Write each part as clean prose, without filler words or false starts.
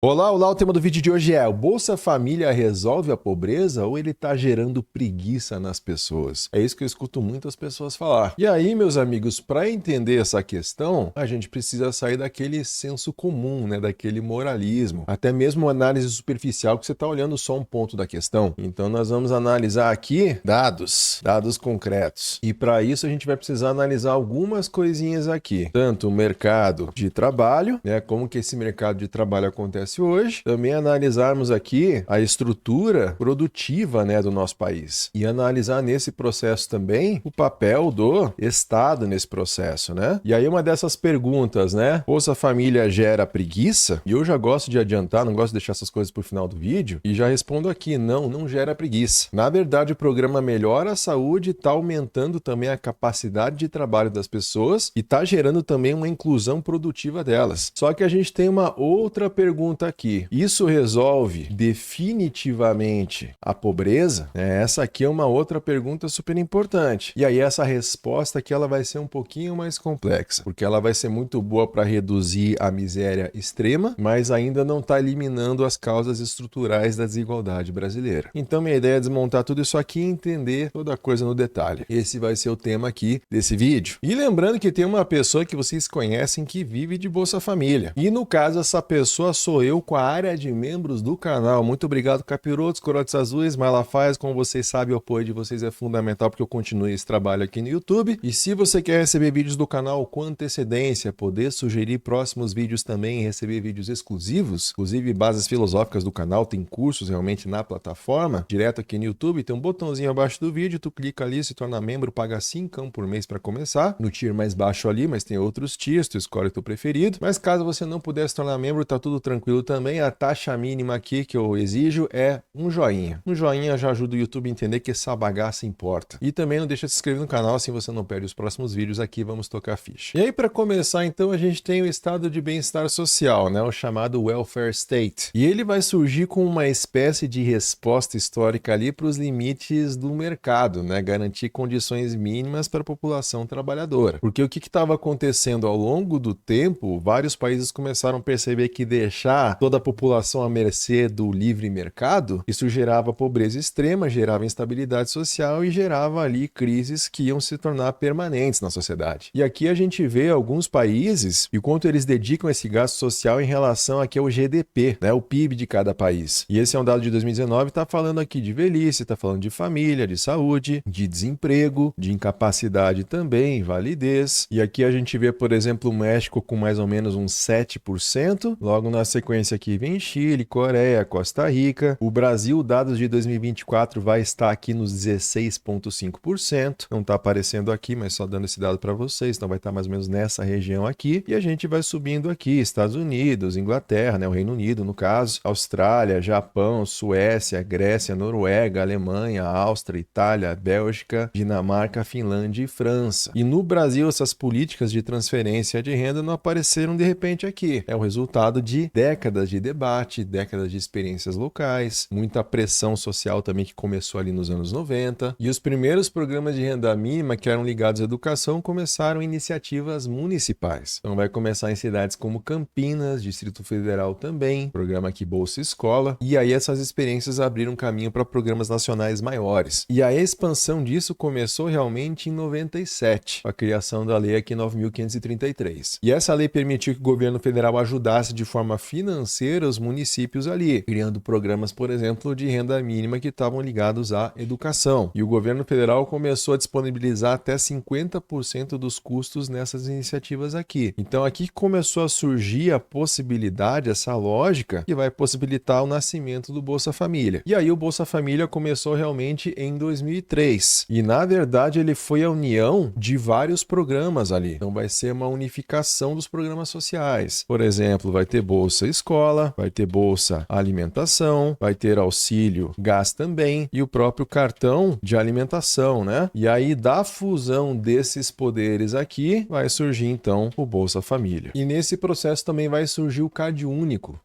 Olá, olá, o tema do vídeo de hoje é: o Bolsa Família resolve a pobreza ou ele está gerando preguiça nas pessoas? É isso que eu escuto muitas pessoas falar. E aí, meus amigos, para entender essa questão, a gente precisa sair daquele senso comum, né, daquele moralismo, até mesmo uma análise superficial que você está olhando só um ponto da questão. Então nós vamos analisar aqui dados concretos. E para isso a gente vai precisar analisar algumas coisinhas aqui, tanto o mercado de trabalho, né, como que esse mercado de trabalho acontece hoje, também analisarmos aqui a estrutura produtiva, né, do nosso país e analisar nesse processo também o papel do Estado nesse processo, né? E aí uma dessas perguntas, né? Bolsa Família gera preguiça? E eu já gosto de adiantar, não gosto de deixar essas coisas pro final do vídeo e já respondo aqui, não gera preguiça. Na verdade, o programa melhora a saúde, está aumentando também a capacidade de trabalho das pessoas e está gerando também uma inclusão produtiva delas. Só que a gente tem uma outra pergunta aqui. Isso resolve definitivamente a pobreza? Essa aqui é uma outra pergunta super importante. E aí essa resposta aqui ela vai ser um pouquinho mais complexa, porque ela vai ser muito boa para reduzir a miséria extrema, mas ainda não está eliminando as causas estruturais da desigualdade brasileira. Então minha ideia é desmontar tudo isso aqui e entender toda a coisa no detalhe. Esse vai ser o tema aqui desse vídeo. E lembrando que tem uma pessoa que vocês conhecem que vive de Bolsa Família. E no caso essa pessoa sou eu com a área de membros do canal. Muito obrigado, capirotos, corotes azuis, Malafaia. Como vocês sabem, o apoio de vocês é fundamental porque eu continue esse trabalho aqui no YouTube. E se você quer receber vídeos do canal com antecedência, poder sugerir próximos vídeos também e receber vídeos exclusivos, inclusive bases filosóficas do canal, tem cursos realmente na plataforma, direto aqui no YouTube, tem um botãozinho abaixo do vídeo, tu clica ali, se torna membro, paga 5 por mês para começar, no tier mais baixo ali, mas tem outros tiers, tu escolhe o teu preferido. Mas caso você não puder se tornar membro, tá tudo tranquilo também. A taxa mínima aqui que eu exijo é um joinha. Um joinha já ajuda o YouTube a entender que essa bagaça importa. E também não deixa de se inscrever no canal, assim você não perde os próximos vídeos aqui. Vamos tocar a ficha. E aí, para começar, então, a gente tem o estado de bem-estar social, né? O chamado Welfare State. E ele vai surgir com uma espécie de resposta histórica ali para os limites do mercado, né? Garantir condições mínimas para a população trabalhadora. Porque o que estava acontecendo ao longo do tempo, vários países começaram a perceber que deixar toda a população à mercê do livre mercado, isso gerava pobreza extrema, gerava instabilidade social e gerava ali crises que iam se tornar permanentes na sociedade. E aqui a gente vê alguns países e quanto eles dedicam esse gasto social em relação aqui ao GDP, né, o PIB de cada país. E esse é um dado de 2019, está falando aqui de velhice, está falando de família, de saúde, de desemprego, de incapacidade também, validez. E aqui a gente vê, por exemplo, o México com mais ou menos uns 7%, logo na sequência aqui vem Chile, Coreia, Costa Rica. O Brasil, dados de 2024, vai estar aqui nos 16,5%. Não está aparecendo aqui, mas só dando esse dado para vocês. Então vai estar mais ou menos nessa região aqui. E a gente vai subindo aqui, Estados Unidos, Inglaterra, né, o Reino Unido no caso, Austrália, Japão, Suécia, Grécia, Noruega, Alemanha, Áustria, Itália, Bélgica, Dinamarca, Finlândia e França. E no Brasil, essas políticas de transferência de renda não apareceram de repente aqui. É o resultado de décadas de debate, décadas de experiências locais, muita pressão social também que começou ali nos anos 90. E os primeiros programas de renda mínima que eram ligados à educação começaram em iniciativas municipais. Então vai começar em cidades como Campinas, Distrito Federal também, programa aqui Bolsa Escola. E aí essas experiências abriram caminho para programas nacionais maiores. E a expansão disso começou realmente em 97, com a criação da lei aqui 9.533. E essa lei permitiu que o governo federal ajudasse de forma financeira os municípios ali, criando programas, por exemplo, de renda mínima que estavam ligados à educação. E o governo federal começou a disponibilizar até 50% dos custos nessas iniciativas aqui. Então aqui começou a surgir a possibilidade, essa lógica, que vai possibilitar o nascimento do Bolsa Família. E aí o Bolsa Família começou realmente em 2003. E na verdade ele foi a união de vários programas ali. Então vai ser uma unificação dos programas sociais. Por exemplo, vai ter Bolsa Escola, vai ter Bolsa Alimentação, vai ter auxílio gás também e o próprio cartão de alimentação, né? E aí da fusão desses poderes aqui vai surgir então o Bolsa Família. E nesse processo também vai surgir o CAD Único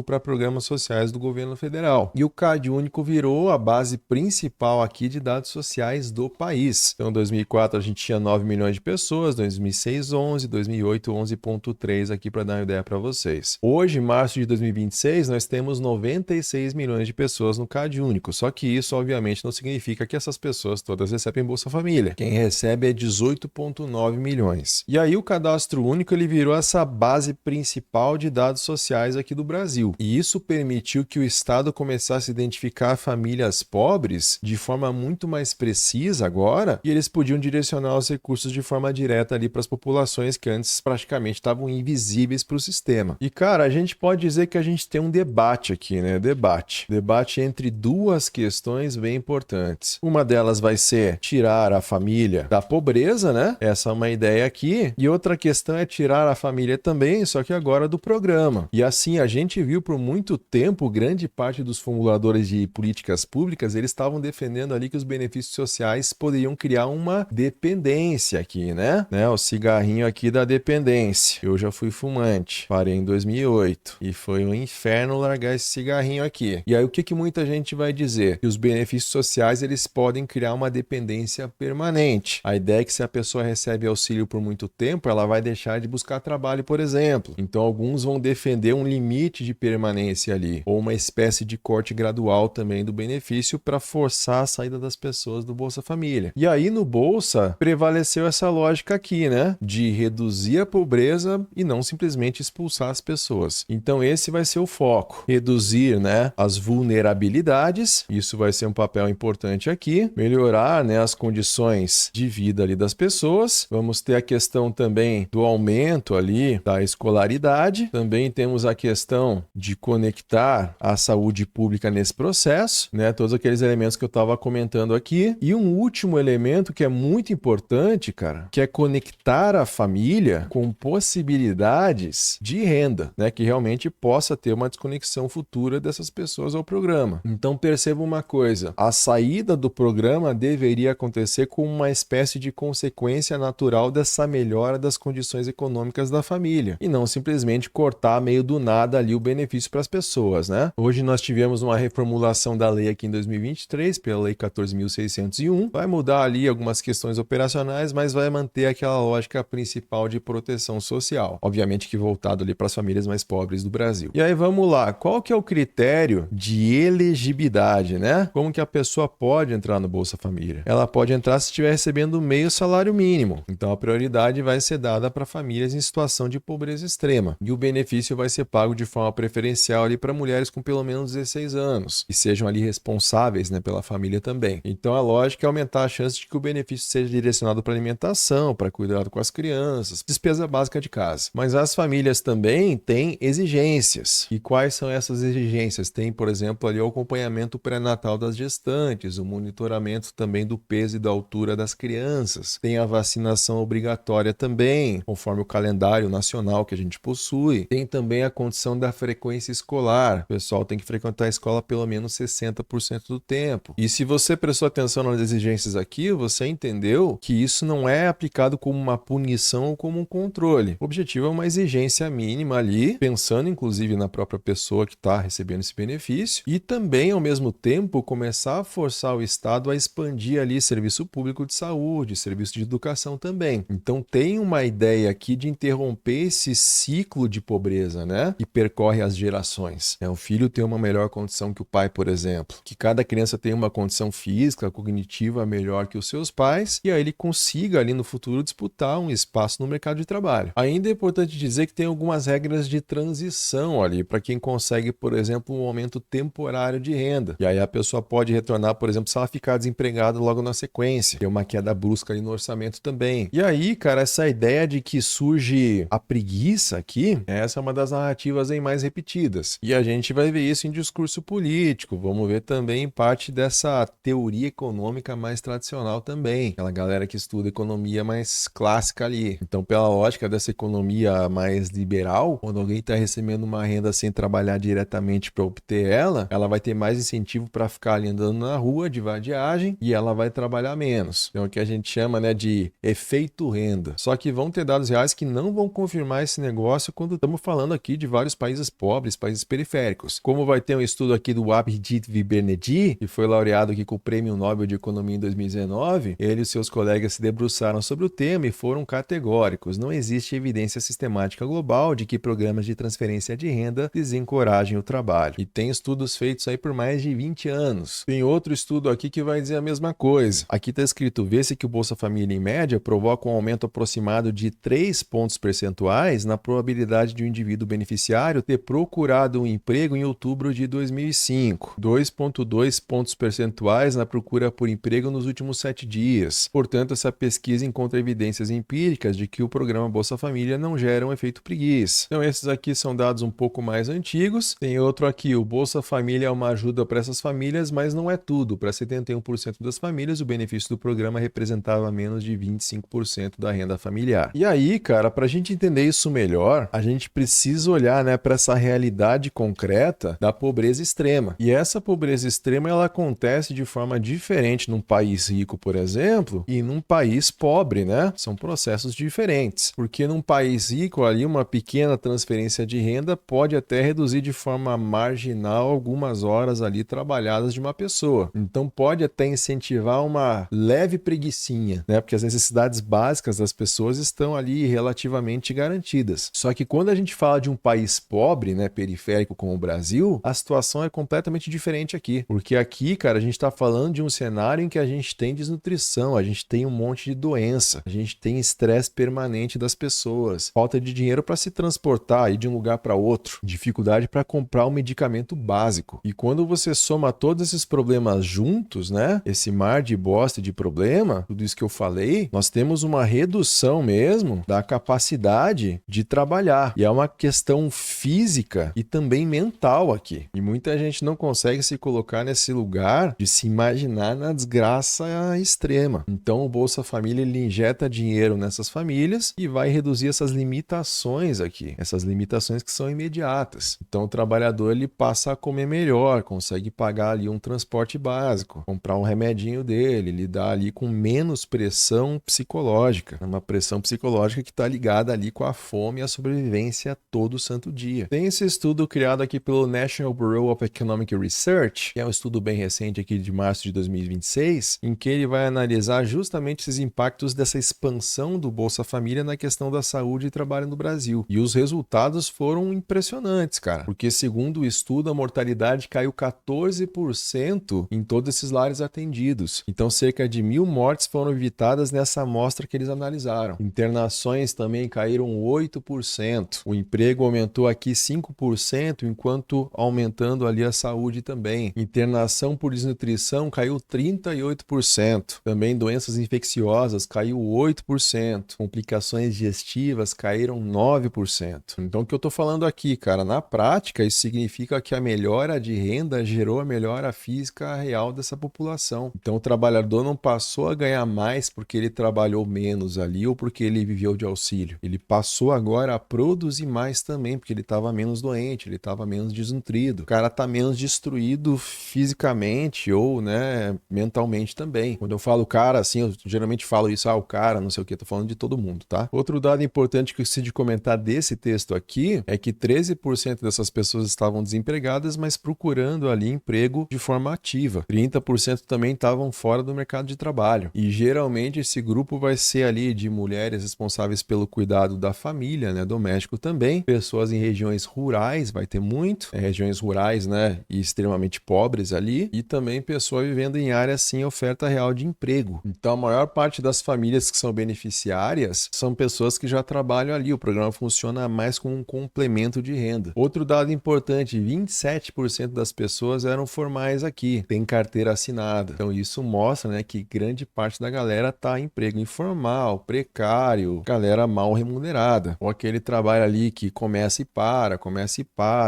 para programas sociais do governo federal. E o CAD Único virou a base principal aqui de dados sociais do país. Então, em 2004 a gente tinha 9 milhões de pessoas, 2006 11, 2008 11,3 aqui para dar uma ideia para vocês. Hoje, março de 2026, nós temos 96 milhões de pessoas no Cade Único. Só que isso, obviamente, não significa que essas pessoas todas recebem Bolsa Família. Quem recebe é 18,9 milhões. E aí o Cadastro Único ele virou essa base principal de dados sociais aqui do Brasil. E isso permitiu que o Estado começasse a identificar famílias pobres de forma muito mais precisa agora, e eles podiam direcionar os recursos de forma direta ali para as populações que antes praticamente estavam invisíveis para o sistema. E cara, a gente pode dizer que a gente tem um debate aqui, né? Debate entre duas questões bem importantes. Uma delas vai ser tirar a família da pobreza, né? Essa é uma ideia aqui. E outra questão é tirar a família também, só que agora do programa. E assim, a gente viu por muito tempo, grande parte dos formuladores de políticas públicas, eles estavam defendendo ali que os benefícios sociais poderiam criar uma dependência aqui, né? O cigarrinho aqui da dependência. Eu já fui fumante, parei em 2008 e foi um inferno largar esse cigarrinho aqui. E aí o que muita gente vai dizer? Que os benefícios sociais eles podem criar uma dependência permanente. A ideia é que se a pessoa recebe auxílio por muito tempo, ela vai deixar de buscar trabalho, por exemplo. Então alguns vão defender um limite de permanência ali, ou uma espécie de corte gradual também do benefício para forçar a saída das pessoas do Bolsa Família. E aí no Bolsa prevaleceu essa lógica aqui, né? De reduzir a pobreza e não simplesmente expulsar as pessoas. Então esse vai ser o foco. Reduzir, né, as vulnerabilidades, isso vai ser um papel importante aqui. Melhorar, né, as condições de vida ali das pessoas. Vamos ter a questão também do aumento ali da escolaridade. Também temos a questão de conectar a saúde pública nesse processo, né? Todos aqueles elementos que eu estava comentando aqui. E um último elemento que é muito importante, cara, que é conectar a família com possibilidades de renda, né? Que realmente possa ter uma desconexão futura dessas pessoas ao programa. Então perceba uma coisa, a saída do programa deveria acontecer com uma espécie de consequência natural dessa melhora das condições econômicas da família, e não simplesmente cortar meio do nada ali o benefício para as pessoas, né? Hoje nós tivemos uma reformulação da lei aqui em 2023, pela Lei 14.601, vai mudar ali algumas questões operacionais, mas vai manter aquela lógica principal de proteção social, obviamente que voltado ali para as famílias mais pobres do Brasil. E aí vamos lá, qual que é o critério de elegibilidade, né? Como que a pessoa pode entrar no Bolsa Família? Ela pode entrar se estiver recebendo meio salário mínimo, então a prioridade vai ser dada para famílias em situação de pobreza extrema, e o benefício vai ser pago de forma preferencial ali para mulheres com pelo menos 16 anos, e sejam ali responsáveis, né, pela família também. Então a lógica é aumentar a chance de que o benefício seja direcionado para alimentação, para cuidado com as crianças, despesa básica de casa. Mas as famílias também têm exigências. E quais são essas exigências? Tem, por exemplo, ali o acompanhamento pré-natal das gestantes, o monitoramento também do peso e da altura das crianças. Tem a vacinação obrigatória também, conforme o calendário nacional que a gente possui. Tem também a condição da frequência escolar. O pessoal tem que frequentar a escola pelo menos 60% do tempo. E se você prestou atenção nas exigências aqui, você entendeu que isso não é aplicado como uma punição ou como um controle. O objetivo é uma exigência mínima ali, pensando inclusive na própria pessoa que está recebendo esse benefício, e também, ao mesmo tempo, começar a forçar o Estado a expandir ali serviço público de saúde, serviço de educação também. Então tem uma ideia aqui de interromper esse ciclo de pobreza, né? Que percorre as gerações. O filho tem uma melhor condição que o pai, por exemplo. Que cada criança tenha uma condição física, cognitiva melhor que os seus pais, e aí ele consiga ali no futuro disputar um espaço no mercado de trabalho. Ainda é importante dizer que tem algumas regras de transição ali, para quem consegue, por exemplo, um aumento temporário de renda. E aí a pessoa pode retornar, por exemplo, se ela ficar desempregada logo na sequência. Tem uma queda brusca ali no orçamento também. E aí, cara, essa ideia de que surge a preguiça aqui, essa é uma das narrativas aí mais repetidas. E a gente vai ver isso em discurso político, vamos ver também parte dessa teoria econômica mais tradicional também. Aquela galera que estuda economia mais clássica ali. Então, pela lógica dessa economia mais liberal, quando alguém está recebendo uma renda sem trabalhar diretamente para obter ela, ela vai ter mais incentivo para ficar ali andando na rua de vadiagem e ela vai trabalhar menos. Então, é o que a gente chama, né, de efeito renda. Só que vão ter dados reais que não vão confirmar esse negócio quando estamos falando aqui de vários países pobres, países periféricos. Como vai ter um estudo aqui do Abhijit Viberneji, que foi laureado aqui com o Prêmio Nobel de Economia em 2019, ele e seus colegas se debruçaram sobre o tema e foram categóricos. Não existe evidência sistemática global de que programas de transferência transferência de renda desencorajem o trabalho. E tem estudos feitos aí por mais de 20 anos. Tem outro estudo aqui que vai dizer a mesma coisa. Aqui está escrito, vê-se que o Bolsa Família, em média, provoca um aumento aproximado de 3 pontos percentuais na probabilidade de um indivíduo beneficiário ter procurado um emprego em outubro de 2005. 2,2 pontos percentuais na procura por emprego nos últimos 7 dias. Portanto, essa pesquisa encontra evidências empíricas de que o programa Bolsa Família não gera um efeito preguiça. Então, esses aqui são dados um pouco mais antigos. Tem outro aqui, o Bolsa Família é uma ajuda para essas famílias, mas não é tudo. Para 71% das famílias, o benefício do programa representava menos de 25% da renda familiar. E aí, cara, para a gente entender isso melhor, a gente precisa olhar, né, para essa realidade concreta da pobreza extrema. E essa pobreza extrema, ela acontece de forma diferente num país rico, por exemplo, e num país pobre, né? São processos diferentes. Porque num país rico, ali, uma pequena transferência de renda pode até reduzir de forma marginal algumas horas ali trabalhadas de uma pessoa. Então pode até incentivar uma leve preguicinha, né? Porque as necessidades básicas das pessoas estão ali relativamente garantidas. Só que quando a gente fala de um país pobre, né, periférico como o Brasil, a situação é completamente diferente aqui. Porque aqui, cara, a gente está falando de um cenário em que a gente tem desnutrição, a gente tem um monte de doença, a gente tem estresse permanente das pessoas, falta de dinheiro para se transportar, ir de um lugar para outro, dificuldade para comprar um medicamento básico. E quando você soma todos esses problemas juntos, né, esse mar de bosta e de problema, tudo isso que eu falei, nós temos uma redução mesmo da capacidade de trabalhar. E é uma questão física e também mental aqui. E muita gente não consegue se colocar nesse lugar de se imaginar na desgraça extrema. Então o Bolsa Família, ele injeta dinheiro nessas famílias e vai reduzir essas limitações aqui, essas limitações que são imediatas. Então o trabalhador, ele passa a comer melhor, consegue pagar ali um transporte básico, comprar um remedinho dele, lidar ali com menos pressão psicológica, uma pressão psicológica que está ligada ali com a fome e a sobrevivência todo santo dia. Tem esse estudo criado aqui pelo National Bureau of Economic Research, que é um estudo bem recente aqui de março de 2026, em que ele vai analisar justamente esses impactos dessa expansão do Bolsa Família na questão da saúde e trabalho no Brasil. E os resultados foram impressionantes, cara, porque segundo o estudo, a mortalidade caiu 14% em todos esses lares atendidos. Então, cerca de 1.000 mortes foram evitadas nessa amostra que eles analisaram. Internações também caíram 8%. O emprego aumentou aqui 5%, enquanto aumentando ali a saúde também. Internação por desnutrição caiu 38%. Também doenças infecciosas caiu 8%. Complicações digestivas caíram 9%. Então, o que eu tô falando aqui, cara, na prática, isso significa que a melhora de renda gerou a melhora física real dessa população. Então, o trabalhador não passou a ganhar mais porque ele trabalhou menos ali ou porque ele viveu de auxílio. Ele passou agora a produzir mais também, porque ele estava menos doente, ele estava menos desnutrido. O cara está menos destruído fisicamente ou, né, mentalmente também. Quando eu falo cara, assim, eu geralmente falo isso, o cara, não sei o que, tô falando de todo mundo, tá? Outro dado importante que eu preciso de comentar desse texto aqui é que 13% dessas pessoas estavam desempregadas, mas procurando ali emprego de forma ativa. 30% também estavam fora do mercado de trabalho. E geralmente esse grupo vai ser ali de mulheres responsáveis pelo cuidado da família, né, doméstico também, pessoas em regiões rurais, vai ter muito, regiões rurais, né, e extremamente pobres ali, e também pessoas vivendo em áreas sem oferta real de emprego. Então a maior parte das famílias que são beneficiárias são pessoas que já trabalham ali, o programa funciona mais como um complemento de renda. Outro dado importante, 27% das pessoas eram formais aqui, tem carteira assinada. Então isso mostra, né, que grande parte da galera tá em emprego informal, precário, galera mal remunerada. Ou aquele trabalho ali que começa e para,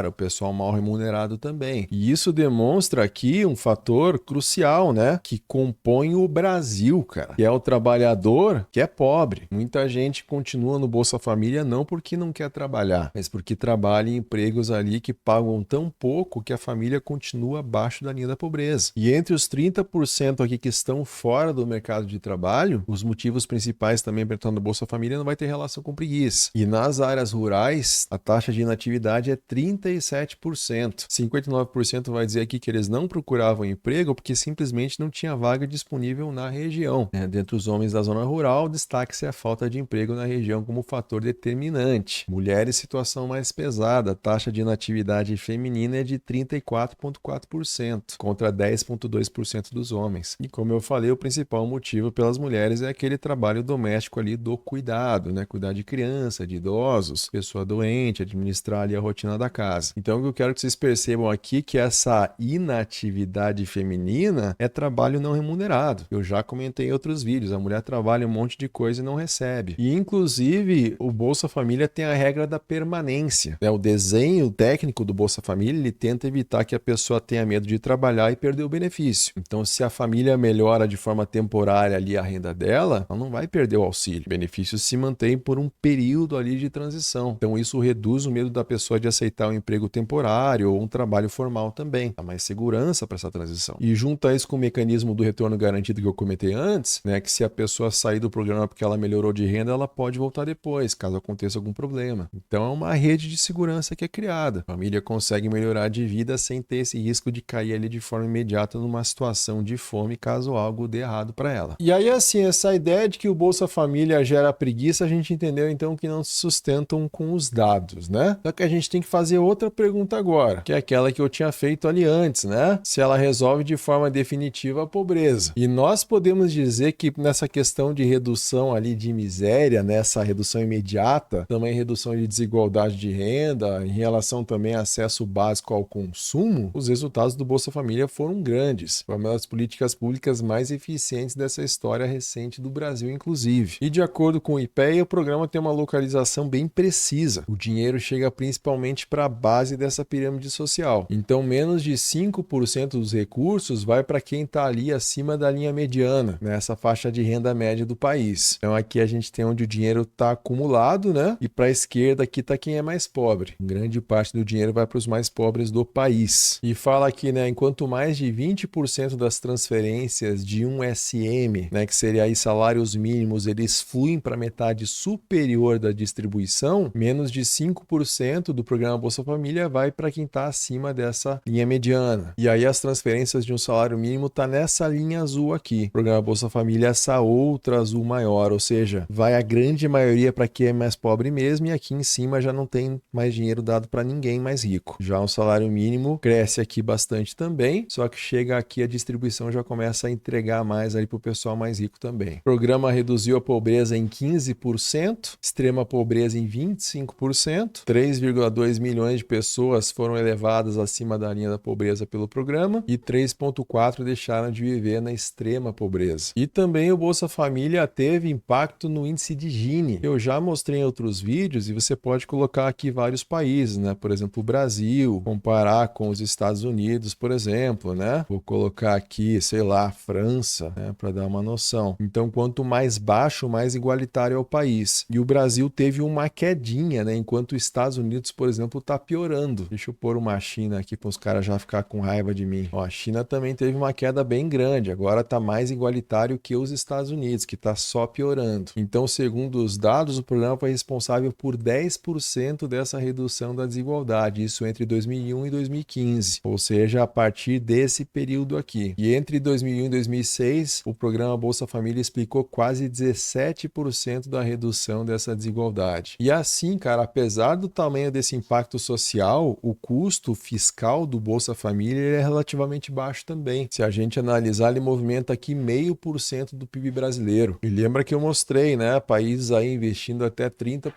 o pessoal mal remunerado também. E isso demonstra aqui um fator crucial, né, que compõe o Brasil, cara, que é o trabalhador que é pobre. Muita gente continua no Bolsa Família não porque não quer trabalhar, mas porque trabalha em empregos ali que pagam tão pouco que a família continua abaixo da linha da pobreza. E entre os 30% aqui que estão fora do mercado de trabalho, os motivos principais também para entrar no Bolsa Família não vai ter relação com preguiça. E nas áreas rurais, a taxa de inatividade é 37%. 59% vai dizer aqui que eles não procuravam emprego porque simplesmente não tinha vaga disponível na região. Dentre os homens da zona rural, destaque-se a falta de emprego na região como fator determinante. Mulheres, situação população mais pesada. A taxa de inatividade feminina é de 34,4%, contra 10,2% dos homens. E como eu falei, o principal motivo pelas mulheres é aquele trabalho doméstico ali do cuidado, né? Cuidar de criança, de idosos, pessoa doente, administrar ali a rotina da casa. Então, o que eu quero que vocês percebam aqui é que essa inatividade feminina é trabalho não remunerado. Eu já comentei em outros vídeos, a mulher trabalha um monte de coisa e não recebe. E, inclusive, o Bolsa Família tem a regra da permanência, né? O desenho técnico do Bolsa Família, ele tenta evitar que a pessoa tenha medo de trabalhar e perder o benefício. Então, se a família melhora de forma temporária ali a renda dela, ela não vai perder o auxílio. O benefício se mantém por um período ali de transição. Então, isso reduz o medo da pessoa de aceitar um emprego temporário ou um trabalho formal também. Dá mais segurança para essa transição. E junta isso com o mecanismo do retorno garantido que eu comentei antes, né, que se a pessoa sair do programa porque ela melhorou de renda, ela pode voltar depois, caso aconteça algum problema. Então, é uma rede de segurança que é criada. A família consegue melhorar de vida sem ter esse risco de cair ali de forma imediata numa situação de fome, caso algo dê errado para ela. E aí, assim, essa ideia de que o Bolsa Família gera preguiça, a gente entendeu então que não se sustentam com os dados, né? Só que a gente tem que fazer outra pergunta agora, que é aquela que eu tinha feito ali antes, né? Se ela resolve de forma definitiva a pobreza. E nós podemos dizer que nessa questão de redução ali de miséria, nessa redução imediata, também redução de desigualdade de renda, em relação também a acesso básico ao consumo, os resultados do Bolsa Família foram grandes. Foi uma das políticas públicas mais eficientes dessa história recente do Brasil, inclusive. E de acordo com o IPEA, o programa tem uma localização bem precisa. O dinheiro chega principalmente para a base dessa pirâmide social. Então, menos de 5% dos recursos vai para quem está ali acima da linha mediana, nessa faixa de renda média do país. Então, aqui a gente tem onde o dinheiro está acumulado, né? E para a esquerda aqui está quem é mais pobre. Grande parte do dinheiro vai para os mais pobres do país. E fala aqui, né? Enquanto mais de 20% das transferências de um SM, né? Que seria aí salários mínimos, eles fluem para metade superior da distribuição, menos de 5% do programa Bolsa Família vai para quem está acima dessa linha mediana. E aí as transferências de um salário mínimo tá nessa linha azul aqui. O programa Bolsa Família é essa outra azul maior, ou seja, vai a grande maioria para quem é mais pobre mesmo, e aqui em cima já não tem mais dinheiro dado para ninguém mais rico. Já o salário mínimo cresce aqui bastante também, só que chega aqui a distribuição já começa a entregar mais ali para o pessoal mais rico também. O programa reduziu a pobreza em 15%, extrema pobreza em 25%, 3,2 milhões de pessoas foram elevadas acima da linha da pobreza pelo programa e 3,4 deixaram de viver na extrema pobreza. E também o Bolsa Família teve impacto no índice de Gini. Eu já mostrei em outros vídeos e você pode colocar aqui vários países, né? Por exemplo, o Brasil, comparar com os Estados Unidos, por exemplo, né? Vou colocar aqui, sei lá, França, né? Para dar uma noção. Então, quanto mais baixo, mais igualitário é o país. E o Brasil teve uma quedinha, né? Enquanto os Estados Unidos, por exemplo, está piorando. Deixa eu pôr uma China aqui para os caras já ficar com raiva de mim. Ó, a China também teve uma queda bem grande. Agora está mais igualitário que os Estados Unidos, que está só piorando. Então, segundo os dados, o programa foi responsável por 10% dessa redução da desigualdade. Isso entre 2001 e 2015. Ou seja, a partir desse período aqui. E entre 2001 e 2006, o programa Bolsa Família explicou quase 17% da redução dessa desigualdade. E assim, cara, apesar do tamanho desse impacto social, o custo fiscal do Bolsa Família é relativamente baixo também. Se a gente analisar, ele movimenta aqui 0,5% do PIB brasileiro. E lembra que eu mostrei, né? Países aí investindo até 30%.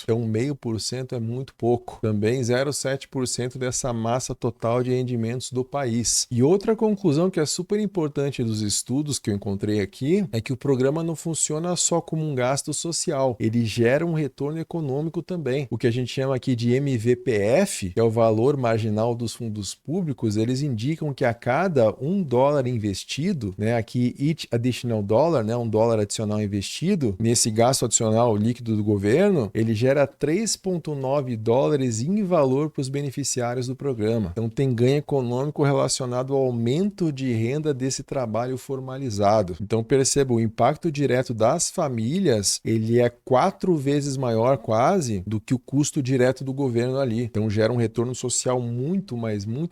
Então, 0,5% é muito pouco. Também 0,7% dessa massa total de rendimentos do país. E outra conclusão que é super importante dos estudos que eu encontrei aqui é que o programa não funciona só como um gasto social. Ele gera um retorno econômico também. O que a gente chama aqui de MVPF, que é o valor marginal dos fundos públicos, eles indicam que a cada $1 investido, né, aqui each additional dollar, né, $1 adicional investido, nesse gasto adicional líquido do governo, ele gera $3,9 em valor para os beneficiários do programa. Então tem ganho econômico relacionado ao aumento de renda desse trabalho formalizado. Então perceba, o impacto direto das famílias, ele é 4 vezes maior quase do que o custo direto do governo ali. Então gera um retorno social muito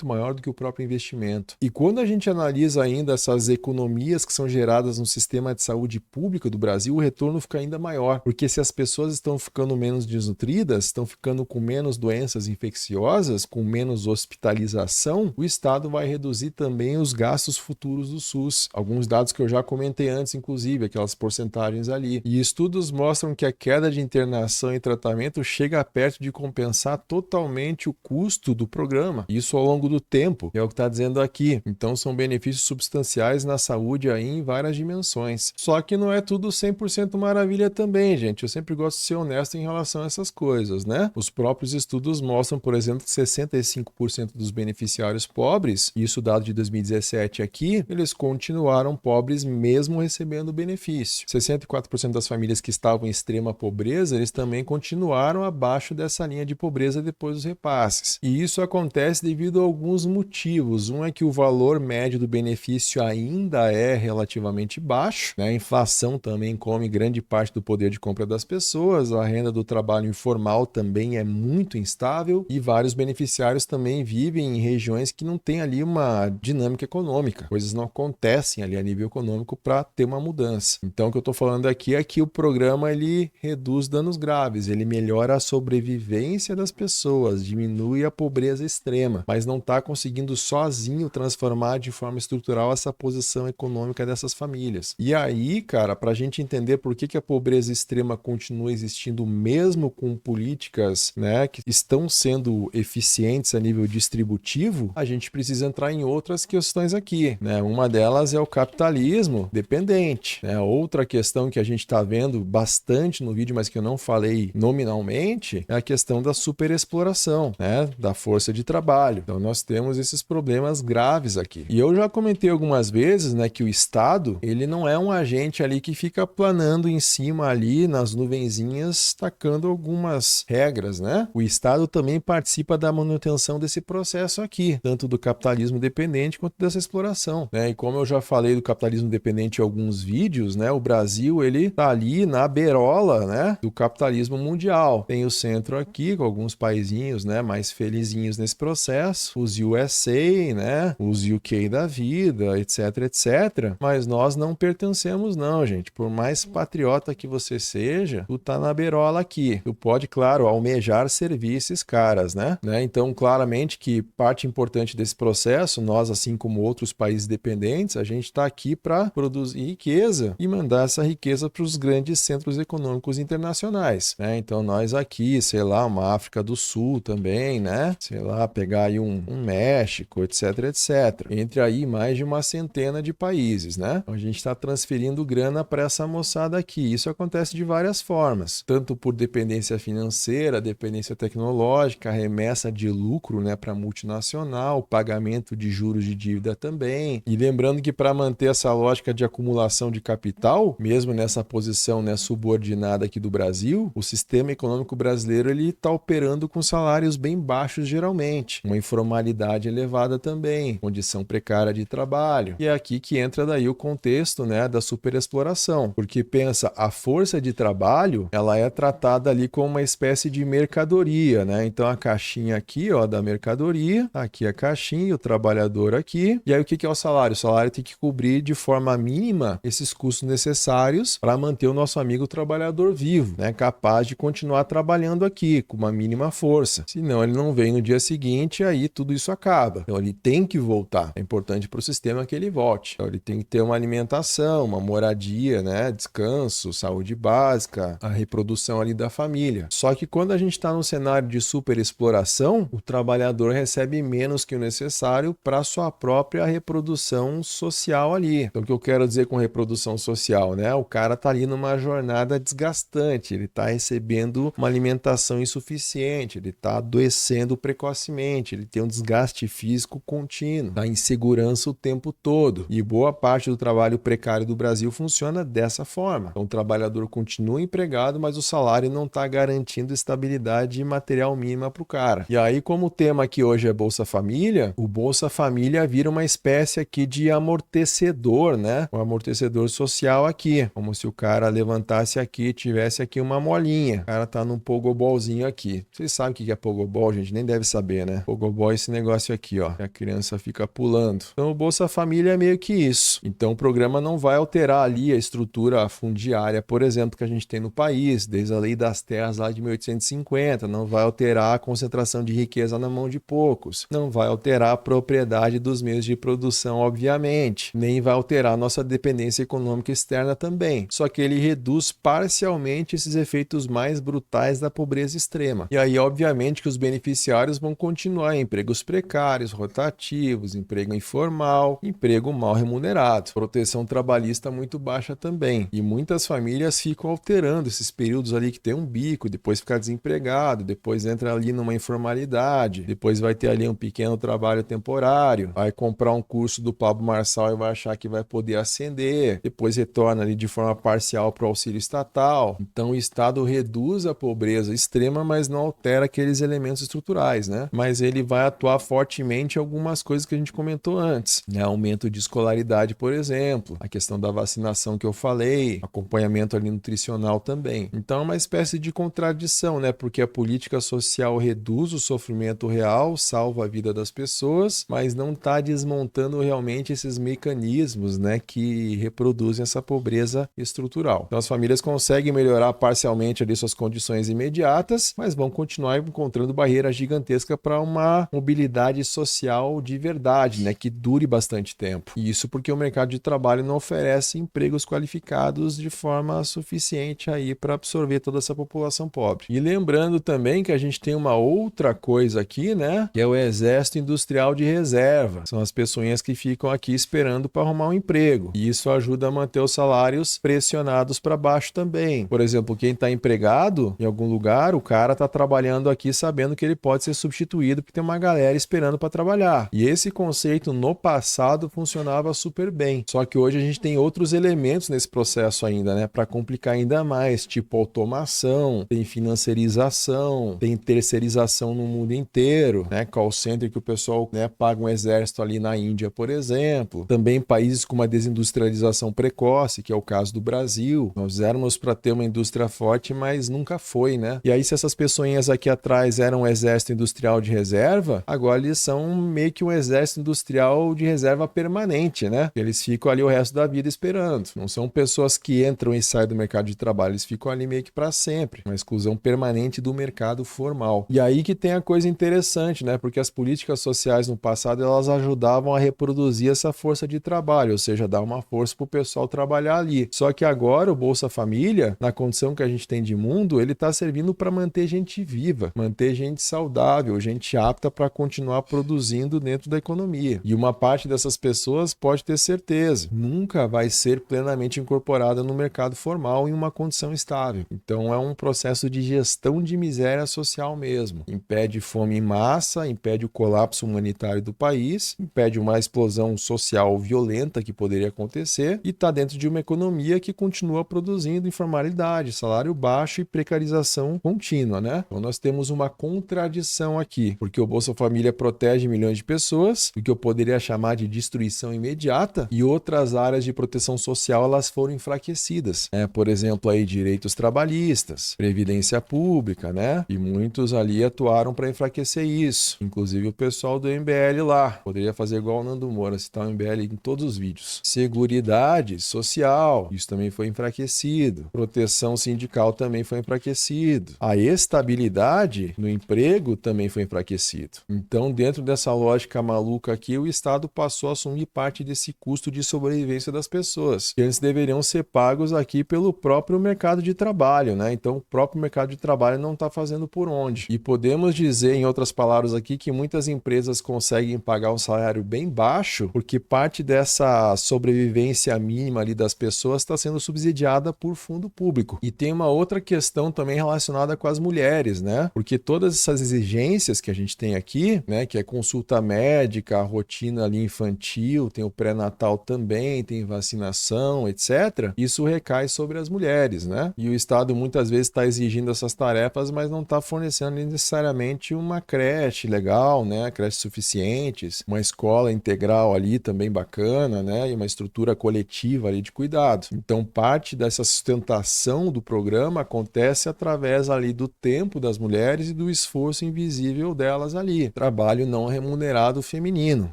maior do que o próprio investimento. E quando a gente analisa ainda essas economias que são geradas no sistema de saúde pública do Brasil, o retorno fica ainda maior, porque se as pessoas estão ficando menos desnutridas, famílias estão ficando com menos doenças infecciosas, com menos hospitalização, o Estado vai reduzir também os gastos futuros do SUS. Alguns dados que eu já comentei antes, inclusive, aquelas porcentagens ali. E estudos mostram que a queda de internação e tratamento chega perto de compensar totalmente o custo do programa. Isso ao longo do tempo, é o que está dizendo aqui. Então são benefícios substanciais na saúde aí em várias dimensões. Só que não é tudo 100% maravilha também, gente. Eu sempre gosto de ser honesto em relação a essas coisas, né? Os próprios estudos mostram, por exemplo, que 65% dos beneficiários pobres, isso dado de 2017 aqui, eles continuaram pobres mesmo recebendo o benefício. 64% das famílias que estavam em extrema pobreza, eles também continuaram abaixo dessa linha de pobreza depois dos repasses. E isso acontece devido a alguns motivos. Um é que o valor médio do benefício ainda é relativamente baixo, né? A inflação também come grande parte do poder de compra das pessoas, a renda do trabalho informal também é muito instável e vários beneficiários também vivem em regiões que não tem ali uma dinâmica econômica. Coisas não acontecem ali a nível econômico para ter uma mudança. Então o que eu estou falando aqui é que o programa ele reduz danos graves, ele melhora a sobrevivência das pessoas, diminui a pobreza extrema, mas não está conseguindo sozinho transformar de forma estrutural essa posição econômica dessas famílias. E aí, cara, para a gente entender por que a pobreza extrema continua existindo mesmo com políticas, né, que estão sendo eficientes a nível distributivo, a gente precisa entrar em outras questões aqui, né? Uma delas é o capitalismo dependente, né? Outra questão que a gente está vendo bastante no vídeo, mas que eu não falei nominalmente, é a questão da superexploração, né, da força de trabalho. Então nós temos esses problemas graves aqui. E eu já comentei algumas vezes, né, que o Estado, ele não é um agente ali que fica planando em cima ali nas nuvenzinhas, tacando algumas regras, né? O Estado também participa da manutenção desse processo aqui, tanto do capitalismo dependente quanto dessa exploração, né? E como eu já falei do capitalismo dependente em alguns vídeos, né, o Brasil, ele tá ali na beirola, né, do capitalismo mundial. Tem o centro aqui, com alguns paizinhos, né, mais felizinhos nesse processo, os USA, né, os UK da vida, etc, etc. Mas nós não pertencemos não, gente. Por mais patriota que você seja, tu tá na beirola aqui. Tu pode, claro, almejar servir esses caras, né? Então, claramente que parte importante desse processo, nós, assim como outros países dependentes, a gente está aqui para produzir riqueza e mandar essa riqueza para os grandes centros econômicos internacionais, né? Então, nós aqui, sei lá, uma África do Sul também, né? Sei lá, pegar aí um México, etc, etc. Entre aí mais de uma centena de países, né? Então, a gente está transferindo grana para essa moçada aqui. Isso acontece de várias formas, tanto por dependência financeira, dependência tecnológica, remessa de lucro, né, para multinacional, pagamento de juros de dívida também. E lembrando que para manter essa lógica de acumulação de capital, mesmo nessa posição, né, subordinada aqui do Brasil, o sistema econômico brasileiro ele está operando com salários bem baixos geralmente, uma informalidade elevada também, condição precária de trabalho. E é aqui que entra daí o contexto, né, da superexploração, porque pensa, a força de trabalho, ela é tratada ali como uma espécie de mercadoria, né? Então a caixinha aqui, ó, da mercadoria, aqui a caixinha, o trabalhador aqui. E aí o que é o salário? O salário tem que cobrir de forma mínima esses custos necessários para manter o nosso amigo trabalhador vivo, né? Capaz de continuar trabalhando aqui com uma mínima força. Senão ele não vem no dia seguinte, aí tudo isso acaba. Então ele tem que voltar. É importante para o sistema que ele volte. Então ele tem que ter uma alimentação, uma moradia, né? Descanso, saúde básica, a reprodução ali da família. Só que quando a gente está num cenário de superexploração, o trabalhador recebe menos que o necessário para sua própria reprodução social ali. Então o que eu quero dizer com reprodução social, né? O cara tá ali numa jornada desgastante, ele tá recebendo uma alimentação insuficiente, ele tá adoecendo precocemente, ele tem um desgaste físico contínuo, tá em insegurança o tempo todo. E boa parte do trabalho precário do Brasil funciona dessa forma. Então o trabalhador continua empregado, mas o salário não está garantindo estabilidade material mínima para o cara. E aí, como o tema aqui hoje é Bolsa Família, o Bolsa Família vira uma espécie aqui de amortecedor, né? Um amortecedor social aqui, como se o cara levantasse aqui e tivesse aqui uma molinha. O cara tá num pogobólzinho aqui. Vocês sabem o que é pogobol, gente? Nem deve saber, né? Pogobol é esse negócio aqui, ó. A criança fica pulando. Então o Bolsa Família é meio que isso. Então o programa não vai alterar ali a estrutura fundiária, por exemplo, que a gente tem no país, desde a lei das terras lá de de 1850, não vai alterar a concentração de riqueza na mão de poucos, não vai alterar a propriedade dos meios de produção, obviamente, nem vai alterar a nossa dependência econômica externa também. Só que ele reduz parcialmente esses efeitos mais brutais da pobreza extrema. E aí, obviamente, que os beneficiários vão continuar em empregos precários, rotativos, emprego informal, emprego mal remunerado, proteção trabalhista muito baixa também. E muitas famílias ficam alterando esses períodos ali que tem um bico, depois fica desempregado, depois entra ali numa informalidade, depois vai ter ali um pequeno trabalho temporário, vai comprar um curso do Pablo Marçal e vai achar que vai poder ascender, depois retorna ali de forma parcial para o auxílio estatal. Então o Estado reduz a pobreza extrema, mas não altera aqueles elementos estruturais, né? Mas ele vai atuar fortemente em algumas coisas que a gente comentou antes, né? Aumento de escolaridade, por exemplo, a questão da vacinação que eu falei, acompanhamento ali nutricional também. Então é uma espécie de contradição, né? Porque a política social reduz o sofrimento real, salva a vida das pessoas, mas não está desmontando realmente esses mecanismos, né, que reproduzem essa pobreza estrutural. Então as famílias conseguem melhorar parcialmente ali suas condições imediatas, mas vão continuar encontrando barreiras gigantescas para uma mobilidade social de verdade, né, que dure bastante tempo. E isso porque o mercado de trabalho não oferece empregos qualificados de forma suficiente aí para absorver toda essa população pobre. E lembrando também que a gente tem uma outra coisa aqui, né, que é o Exército Industrial de Reserva. São as pessoinhas que ficam aqui esperando para arrumar um emprego. E isso ajuda a manter os salários pressionados para baixo também. Por exemplo, quem está empregado em algum lugar, o cara está trabalhando aqui sabendo que ele pode ser substituído porque tem uma galera esperando para trabalhar. E esse conceito no passado funcionava super bem. Só que hoje a gente tem outros elementos nesse processo ainda, né, para complicar ainda mais, tipo automação, tem financiarização, tem terceirização no mundo inteiro, né, call center que o pessoal, né, paga um exército ali na Índia, por exemplo. Também países com uma desindustrialização precoce, que é o caso do Brasil. Nós éramos para ter uma indústria forte, mas nunca foi, né? E aí, se essas pessoinhas aqui atrás eram um exército industrial de reserva, agora eles são meio que um exército industrial de reserva permanente, né? Eles ficam ali o resto da vida esperando. Não são pessoas que entram e saem do mercado de trabalho, eles ficam ali meio que para sempre. Uma exclusão permanente do mercado formal. E aí que tem a coisa interessante, né? Porque as políticas sociais no passado, elas ajudavam a reproduzir essa força de trabalho, ou seja, dar uma força para o pessoal trabalhar ali. Só que agora o Bolsa Família, na condição que a gente tem de mundo, ele está servindo para manter gente viva, manter gente saudável, gente apta para continuar produzindo dentro da economia. E uma parte dessas pessoas pode ter certeza, nunca vai ser plenamente incorporada no mercado formal em uma condição estável. Então é um processo de gestão de miséria social mesmo. Impede fome em massa, impede o colapso humanitário do país, impede uma explosão social violenta que poderia acontecer e está dentro de uma economia que continua produzindo informalidade, salário baixo e precarização contínua, né? Então nós temos uma contradição aqui, porque o Bolsa Família protege milhões de pessoas, o que eu poderia chamar de destruição imediata, e outras áreas de proteção social elas foram enfraquecidas, né? Por exemplo, aí direitos trabalhistas, previdência pública, né? E muitos ali atuaram para enfraquecer isso, inclusive o pessoal do MBL lá. Poderia fazer igual o Nando Moura, citar o MBL em todos os vídeos. Seguridade social, isso também foi enfraquecido. Proteção sindical também foi enfraquecido. A estabilidade no emprego também foi enfraquecido. Então, dentro dessa lógica maluca aqui, o Estado passou a assumir parte desse custo de sobrevivência das pessoas, que antes deveriam ser pagos aqui pelo próprio mercado de trabalho, né? Então, o próprio mercado de trabalho não está fazendo por onde. E podemos dizer, em outras palavras aqui, que muitas empresas conseguem pagar um salário bem baixo porque parte dessa sobrevivência mínima ali das pessoas está sendo subsidiada por fundo público. E tem uma outra questão também relacionada com as mulheres, né? Porque todas essas exigências que a gente tem aqui, né, que é consulta médica, a rotina ali infantil, tem o pré-natal também, tem vacinação, etc. Isso recai sobre as mulheres, né? E o Estado muitas vezes está exigindo essas tarefas, mas não está fornecendo necessariamente uma creche legal, né? Creches suficientes, uma escola integral ali também bacana, né? E uma estrutura coletiva ali de cuidado. Então, parte dessa sustentação do programa acontece através ali do tempo das mulheres e do esforço invisível delas ali. Trabalho não remunerado feminino.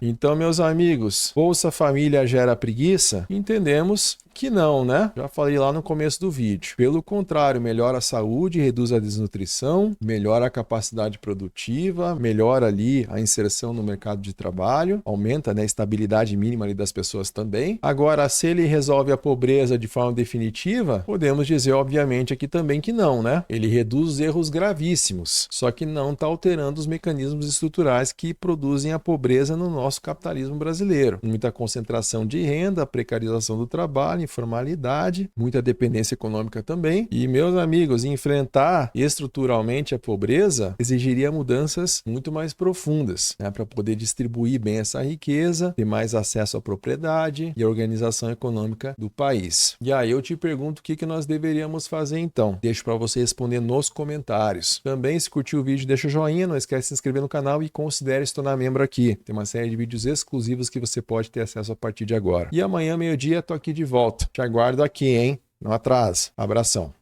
Então, meus amigos, Bolsa Família gera preguiça? Entendemos que não, né? Já falei lá no começo do vídeo. Pelo contrário, melhora a saúde, reduz a desnutrição, melhora a capacidade produtiva, melhora ali a inserção no mercado de trabalho, aumenta, né, a estabilidade mínima ali das pessoas também. Agora, se ele resolve a pobreza de forma definitiva, podemos dizer, obviamente, aqui também que não, né? Ele reduz os erros gravíssimos, só que não está alterando os mecanismos estruturais que produzem a pobreza no nosso capitalismo brasileiro. Muita concentração de renda, precarização do trabalho, informalidade, muita dependência econômica também. E, meus amigos, enfrentar estruturalmente a pobreza exigiria mudanças muito mais profundas, né, para poder distribuir bem essa riqueza, ter mais acesso à propriedade e à organização econômica do país. E aí eu te pergunto o que nós deveríamos fazer então? Deixo para você responder nos comentários. Também, se curtiu o vídeo, deixa o joinha, não esquece de se inscrever no canal e considere se tornar membro aqui. Tem uma série de vídeos exclusivos que você pode ter acesso a partir de agora. E amanhã, meio-dia, tô aqui de volta. Te aguardo aqui, hein? Não atrasa. Abração.